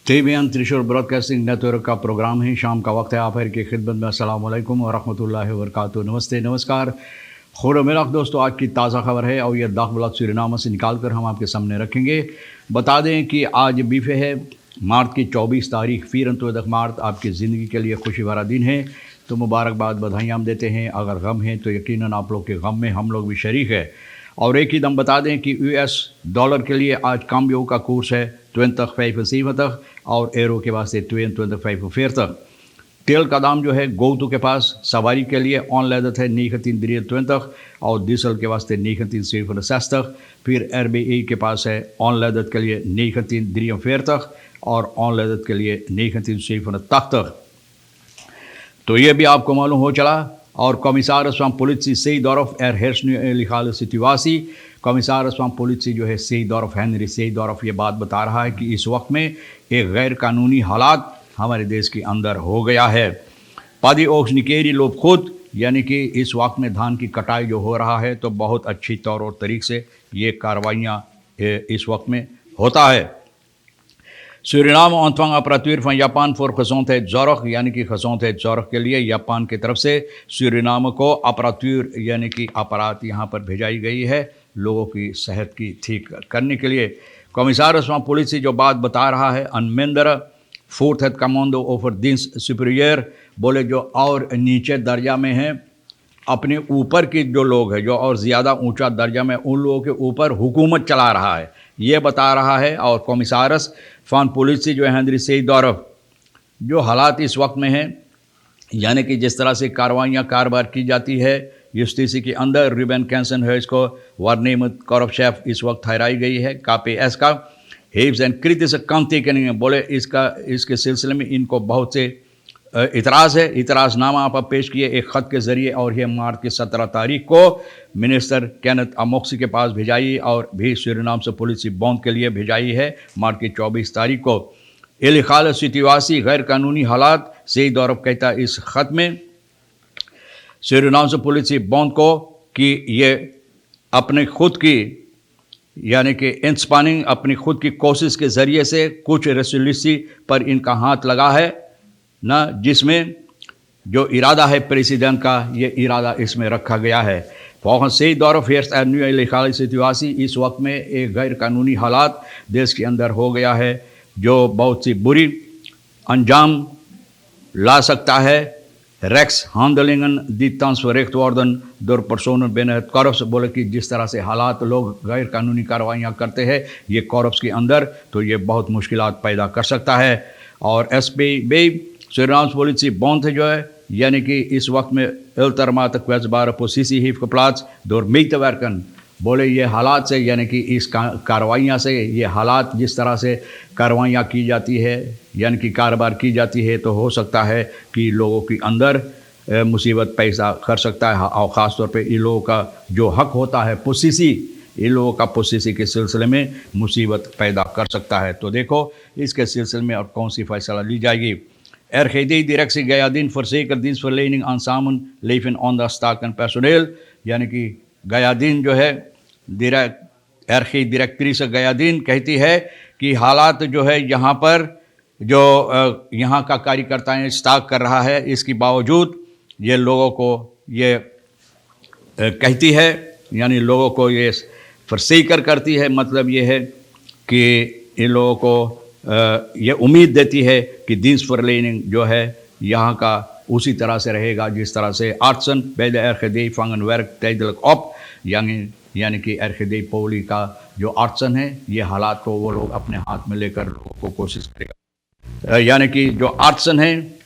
TVN Thrissur broadcasting network का programme है। शाम का वक्त है, आप हर की खिदमत में अस्सलाम वालेकुम व रहमतुल्लाहि व बरकातुहू। नमस्ते, नमस्कार, खुरमिलाक दोस्तों। आज की ताज़ा खबर है और यह दाखबलात सूरीनाम से निकाल कर हम आपके सामने रखेंगे। बता दें कि आज बीफे है, मार्च की 24 तारीख, फिर मार्च आपकी ज़िंदगी के लिए खुशी भरा दिन है, तो मुबारकबाद, बधाइयाँ हम देते हैं। अगर गम है तो यकीनन आप लोग के गम में हम लोग भी शरीक है। और एक ही दम बता दें कि US डॉलर के लिए आज काम्बियो का कोर्स है 25,75 और एरो के वास्ते 22,45 तेल का दाम जो है गोतु के पास सवारी के लिए ऑन लेदत है 19,23 और डीजल के वास्ते 19,67। फिर RBI के पास है ऑन लेदत के लिए 19,43 और ऑन लेदत के लिए 19,87। तो ये भी आपको मालूम हो चला। और commissar van politie Seedorf heerst nu een illegale situatie। Commissar van politie जो है Seedorf, हेनरी Seedorf, ये बात बता रहा है कि इस वक्त में एक गैर कानूनी हालात हमारे देश के अंदर हो गया है। पादी ओक्स निकेरी लोग खुद, यानी कि इस वक्त में धान की कटाई जो हो रहा है तो बहुत अच्छी तौर और तरीके से ये कार्रवाइयाँ इस वक्त में होता है। Suriname ontvangt apparatuur van Japan for gezondheidszorg, यानी कि gezondheidszorg के लिए जापान की तरफ से सूरीनाम को अपरातूर यानी कि अपरात यहाँ पर भेजाई गई है लोगों की सेहत की ठीक करने के लिए। कमिसार van politie जो बात बता रहा है, अनमेंदर फोर्थ हेड कमांडो ओवर दिंस सुपीरियर, बोले जो और नीचे दर्जा में हैं, अपने ऊपर के जो लोग हैं जो और ज़्यादा ऊंचा दर्जा में, उन लोगों के ऊपर हुकूमत चला रहा है, ये बता रहा है। और कमिसारस फान पुलिस जो हेनरी Seedorf, जो हालात इस वक्त में हैं, यानी कि जिस तरह से कार्रवाइयाँ कारोबार की जाती है यूस्टिसी के अंदर, रिबन कैंसन है इसको वारनेमत कॉरप शेफ इस वक्त ठहराई गई है KPS का हेव्स एंड क्रिटिस कमती के नहीं, बोले इसके सिलसिले में इनको बहुत से इतराज़ है। इतराज़नामा आप पेश किए एक ख़त के ज़रिए और यह मार्च की 17 तारीख को मिनिस्टर केनेथ अमोक्सी के पास भिजाई और भी सूरीनाम से पुलिस बॉन्ड के लिए भिजाई है मार्च की 24 तारीख को। इल्लीगल सिचुएशन, गैर कानूनी हालात, Seedorf कहता है इस ख़त में सूरीनाम से पुलिस बॉन्ड को कि ये अपने खुद की यानी कि इंस्पानिंग अपनी खुद की कोशिश के ज़रिए से कुछ रेसोल्यूसी पर इनका हाथ लगा है ना, जिसमें जो इरादा है प्रेसिडेंट का, ये इरादा इसमें रखा गया है। Volgens Seedorf heerst nu illegale situatie, इस वक्त में एक गैर कानूनी हालात देश के अंदर हो गया है जो बहुत सी बुरी अंजाम ला सकता है। rechtshandelingen die thans verricht worden door personen binnen het korps, बोले कि जिस तरह से हालात लोग गैर कानूनी कार्रवाइयाँ करते हैं ये korps के अंदर, तो ये बहुत मुश्किलात पैदा कर सकता है। और SBB सूरीनाम पुलिस बॉन्ड जो है, यानी कि इस वक्त में ultimaat kwetsbare positie heeft geplaatst door mee te werken, बोले ये हालात से, यानी कि इस कार्रवाइयाँ से, ये हालात जिस तरह से कार्रवाइयाँ की जाती है यानी कि कारोबार की जाती है, तो हो सकता है कि लोगों के अंदर मुसीबत पैदा कर सकता है। और ख़ास तौर पे इन लोगों का जो हक होता है पोसिसी, इन लोगों का पोसिसी के सिलसिले में मुसीबत पैदा कर सकता है। तो देखो इसके सिलसिले में और कौन सी फैसला ली जाएगी। RGD-directie Gayadin verzekert dienstverlening aan samenleven onder stakend personeel, यानी कि गयादीन जो है RG डायरेक्ट्रिस गयादीन कहती है कि हालात जो है यहाँ पर जो यहाँ का कार्यकर्ताएं स्टाक कर रहा है, इसके बावजूद ये लोगों को ये कहती है, यानी लोगों को ये फरसेकर करती है, मतलब ये है कि इन लोगों को ये उम्मीद देती है कि dienstverlening जो है यहाँ का उसी तरह से रहेगा जिस तरह से artsen bij de RGD vangen werk tijdelijk op, यानी कि RGD पोली का जो artsen है, ये हालात को वो लोग अपने हाथ में लेकर लोगों को कोशिश करेगा। यानी कि जो artsen है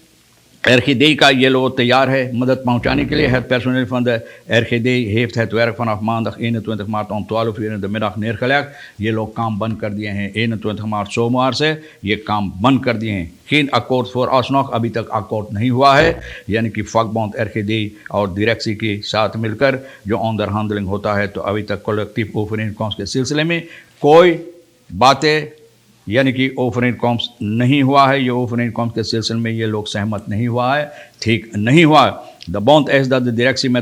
RGD का, ये लोग तैयार है मदद पहुंचाने के लिए। Het personeel van de RGD heeft het werk vanaf maandag 21 maart om 12 uur in de middag neergelegd। ये लोग काम बंद कर दिए हैं 21 मार्च सोमवार से, ये काम बंद कर दिए हैं। geen akkoord vooralsnog, अभी तक अकॉर्ड नहीं हुआ है, यानी कि vakbond RGD और डायरेक्सी के साथ मिलकर जो onderhandeling होता है, तो अभी तक कलेक्टिव ओवरeenkomst के सिलसिले में कोई बातें यानी कि overeenkomst नहीं हुआ है। ये overeenkomst के सिलसिले में ये लोग सहमत नहीं हुआ है, ठीक नहीं हुआ। द बॉन्ड एज द डायरेक्सी में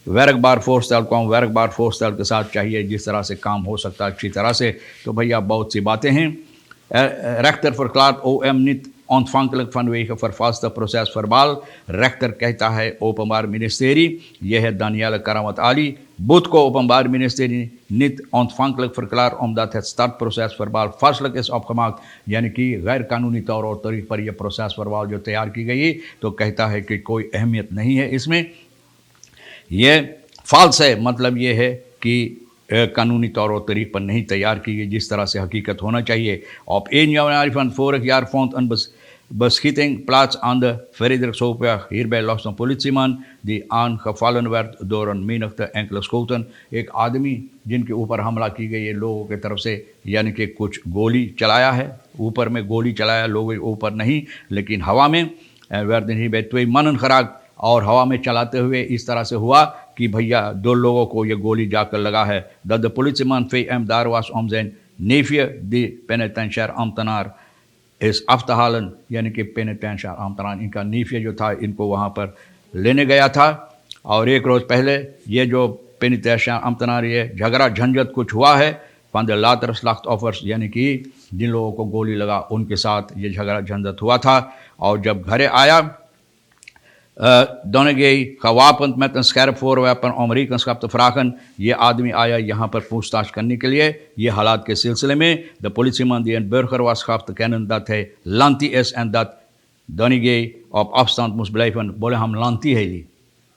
werkbaar voorstel kwam, werkbaar voorstel के साथ चाहिए जिस तरह से काम हो सकता है अच्छी तरह से। तो भैया बहुत सी बातें हैं Rechter verklaart OM niet ontvankelijk vanwege vervalste procesverbaal. Rechter कहता है openbaar ministerie, यह है Danielle Karamat Ali, बुध को openbaar ministerie niet ontvankelijk verklaard omdat het startprocesverbaal vastelijk is opgemaakt, यानी कि गैर कानूनी तौर और तरीक़ पर यह प्रोसेसवर्बाल जो तैयार की गई तो कहता है कि कोई अहमियत नहीं है इसमें, यह फाल्स है, मतलब यह है कि कानूनी तौर और तरीक़ पर नहीं तैयार की गई जिस तरह से हकीकत होना चाहिए. Op 1 januari van vorig jaar vond een beschieting plaats aan de Frederikshofweg. Hierbij lost een politieman die aangevallen werd door een menigte enkele schoten. एक आदमी जिनके ऊपर हमला की गई है लोगों की तरफ से, यानी कि कुछ गोली चलाया है, ऊपर में गोली चलाया, लोगों के ऊपर नहीं लेकिन हवा में. werden hierbij 2 mannen geraakt और हवा में चलाते हुए इस तरह से हुआ कि भैया 2 लोगों को ये गोली जाकर लगा है. Dat de politieman VM daar was om zijn neefje die penitentiair ambtenaar is af te halen, यानी कि penitentiair ambtenaar इनका neefje जो था इनको वहाँ पर लेने गया था. और एक रोज़ पहले ये जो penitentiair ambtenaar ये झगड़ा झंझट कुछ हुआ है van de latere slachtoffers, यानी कि जिन लोगों को गोली लगा उनके साथ ये झगड़ा झंझट हुआ था. और जब घरे आया Donegay gewapend met een scherp voorwerpen om rekenschap te vragen. ये आदमी आया यहाँ पर पूछताछ करने के लिए. ये हालात के सिलसिले में de politieman die een burger was gaf te kennen dat hij lanti is en dat Donegay op afstand moest blijven. बोले हम लांती है ली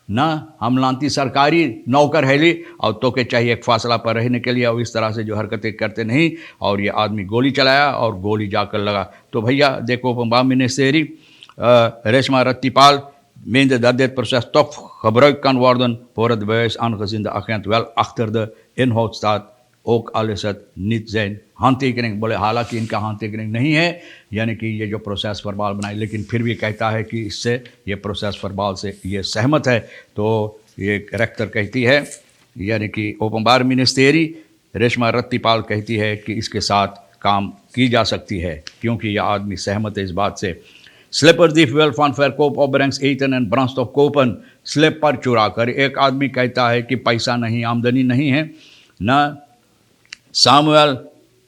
ना, हम लांती सरकारी नौकर है ली और तो के चाहिए एक फासला पर रहने के लिए, और इस तरह से जो हरकतें करते नहीं. और ये आदमी गोली चलाया और गोली जाकर लगा. तो भैया देखो Openbaar Ministerie, Reshma Rattipaal meende dat dit proces toch gebruikt kan worden voor het bewijs, aangezien de agent wel achter de inhoud staat, ook al is het niet zijn handtekening. बोले हालांकि इनका handtekening नहीं है, यानी कि ये जो process वर्बाल बनाई, लेकिन फिर भी कहता है कि इससे ये प्रोसेस वर्बाल से ये सहमत है. तो ये रेक्टर कहती है, यानी कि Openbaar Ministerie रेशमा रत्तीपाल कहती है कि इसके साथ काम की जा सकती है क्योंकि यह आदमी सहमत है इस बात से. Slipperdief wil van verkoop opbrengst eten en brandstof kopen. Slipper चुरा कर एक आदमी कहता है कि पैसा नहीं, आमदनी नहीं है ना. सामुएल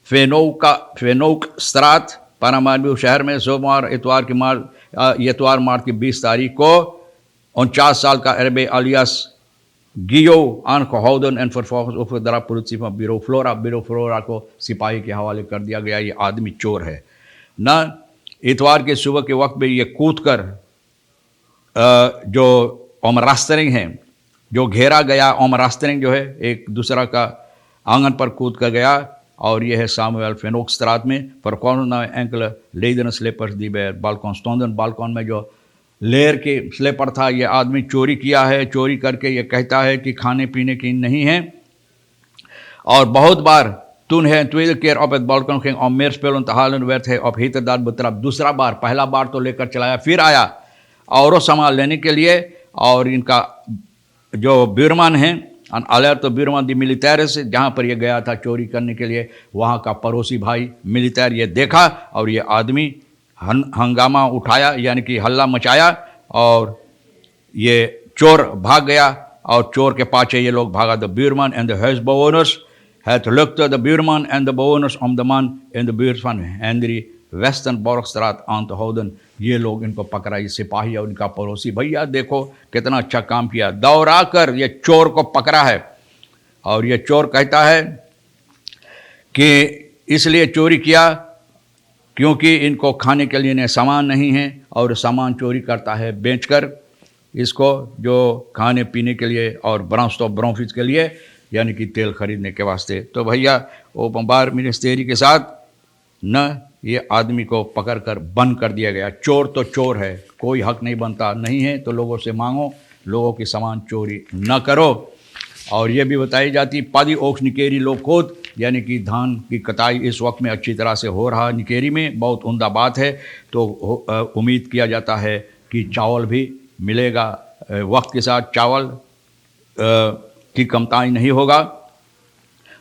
फेनोक स्ट्रात पारामारबी शहर में सोमवार इतवार मार्च की 20 तारीख को 49 साल का अरबे अलियास गियो aangehouden en vervolgens overgedragen politie van bureau Flora को सिपाही के हवाले कर दिया गया. ये आदमी चोर है ना. इतवार के सुबह के वक्त में ये कूद कर जो ओमरास्तरिंग है, जो घेरा गया, ओमरास्तरिंग जो है एक दूसरा का आंगन पर कूद कर गया. और यह है Samuel Fenokstraat में verkonden enkele lederen slippers die bij het balkon stonden. balkon में जो लेयर के स्लीपर था, यह आदमी चोरी किया है. चोरी करके ये कहता है कि खाने पीने की नहीं है. और बहुत बार toen hij een tweede keer op het balkon ging om meer spullen te halen, werd hij op heterdaad betrapt. दूसरा बार, पहला बार तो लेकर चलाया, फिर आया और सामान लेने के लिए. और इनका जो ब्यूरमैन है Alerto Buurman die militair is, जहाँ पर ये गया था चोरी करने के लिए, वहाँ का पड़ोसी भाई मिलिटायर ये देखा और ये आदमी हंगामा उठाया, यानी कि हल्ला मचाया और ये चोर भाग गया. और चोर के पाछे ये लोग भागा. De buurman en de huisbewoners. Het lukte de buurman en de bewoners om de man in de buurt van Henry Westenborgstraat aan te houden. ये लोग इनको पकड़ा, ये सिपाही और इनका पड़ोसी. भैया देखो कितना अच्छा काम किया, दौड़ा कर ये चोर को पकड़ा है. और ये चोर कहता है कि इसलिए चोरी किया क्योंकि इनको खाने के लिए सामान नहीं है और सामान चोरी करता है बेचकर इसको, जो खाने पीने के लिए और ब्रॉन्फिस के लिए, यानी कि तेल खरीदने के वास्ते. तो भैया Openbaar Ministerie के साथ न ये आदमी को पकड़कर बंद कर दिया गया. चोर तो चोर है, कोई हक नहीं बनता. नहीं है तो लोगों से मांगो, लोगों की सामान चोरी न करो. और ये भी बताई जाती पादी ओक्स निकेरी लोग खुद, यानी कि धान की कटाई इस वक्त में अच्छी तरह से हो रहा निकेरी में, बहुत उम्दा बात है. तो उम्मीद किया जाता है कि चावल भी मिलेगा वक्त के साथ. चावल की कमताई नहीं होगा,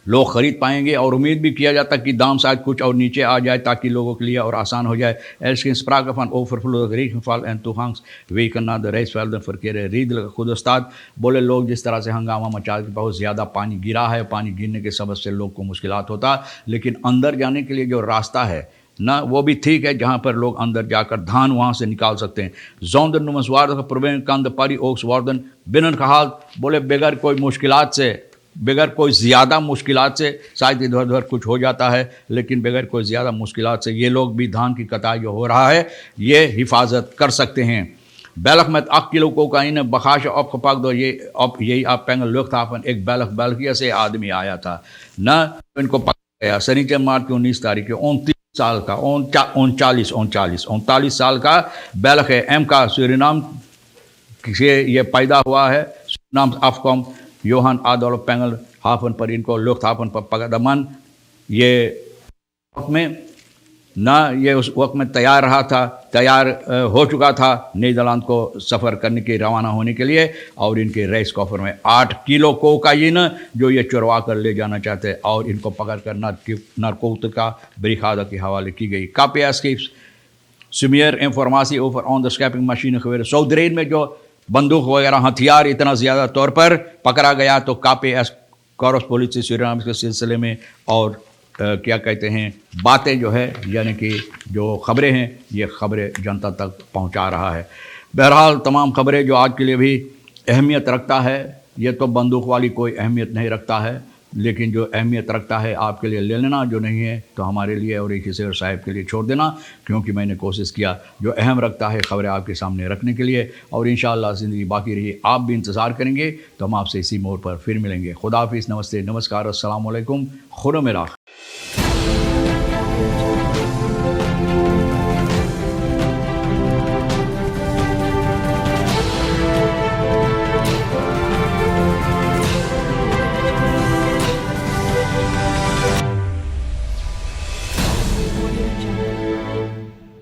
लोग ख़रीद पाएंगे. और उम्मीद भी किया जाता कि दाम शायद कुछ और नीचे आ जाए ताकि लोगों के लिए और आसान हो जाए. Elsken sprake van overvloedig regenval en toegangswegen naar de reisveldenverkeer redelijk goede staat. बोले लोग जिस तरह से हंगामा मचा के बहुत ज़्यादा पानी गिरा है, पानी गिरने के सबब से लोग को मुश्किलात होता, लेकिन अंदर जाने के लिए जो रास्ता है ना वो भी ठीक है जहाँ पर लोग अंदर जाकर धान वहाँ से निकाल सकते हैं। जोंदन नुमसवार प्रवीण कंद पारी ओक्स वार्दन बिनन कहाल बोले बगैर कोई मुश्किलात से, बगैर कोई ज़्यादा मुश्किलात से, शायद इधर उधर कुछ हो जाता है लेकिन बगैर कोई ज़्यादा मुश्किलात से ये लोग भी धान की कटाई जो हो रहा है ये हिफाजत कर सकते हैं। बैलक में 8 किलो कोकाइन बखाश अब खपाक दो ये अब यही आप पेंगल लोग था अपन एक बैलकिया से आदमी आया था न, इनको पकड़ा गया शनिचर मार्च की 19 तारीख के 29 साल का 39 साल का बैलक है एम का सूरीनाम से ये पैदा हुआ है। सूरीनाम अफकॉम योहान आदोल पेंगल हाफन पर इनको लोग थापन पर पकड़मन ये में ना ये उस वक्त में तैयार रहा था, तैयार हो चुका था नीदरलैंड को सफ़र करने के रवाना होने के लिए और इनके रेस कॉफर में 8 किलो कोकाइन जो ये चुरवा कर ले जाना चाहते और इनको पकड़ कर नारकोटिका ब्रिगादा के हवाले की गई। KPS की सुमियर information over on the scraping machine खबर सऊदरेन में जो बंदूक वगैरह हथियार इतना ज़्यादा तौर पर पकड़ा गया तो KPS कोरस पुलिस से सूरीनाम के सिलसिले में और क्या कहते हैं बातें जो है यानी कि जो ख़बरें हैं ये ख़बरें जनता तक पहुंचा रहा है। बहरहाल तमाम ख़बरें जो आज के लिए भी अहमियत रखता है, ये तो बंदूक वाली कोई अहमियत नहीं रखता है लेकिन जो अहमियत रखता है आपके लिए ले लेना, जो नहीं है तो हमारे लिए और एक शेर साहब के लिए छोड़ देना, क्योंकि मैंने कोशिश किया जो अहम रखता है ख़बरें आपके सामने रखने के लिए और इंशाअल्लाह ज़िंदगी बाकी रही आप भी इंतज़ार करेंगे तो हम आपसे इसी मोड़ पर फिर मिलेंगे। खुदा हाफिज़, नमस्ते, नमस्कार, अस्सलाम वालेकुम, खुदा मेरा।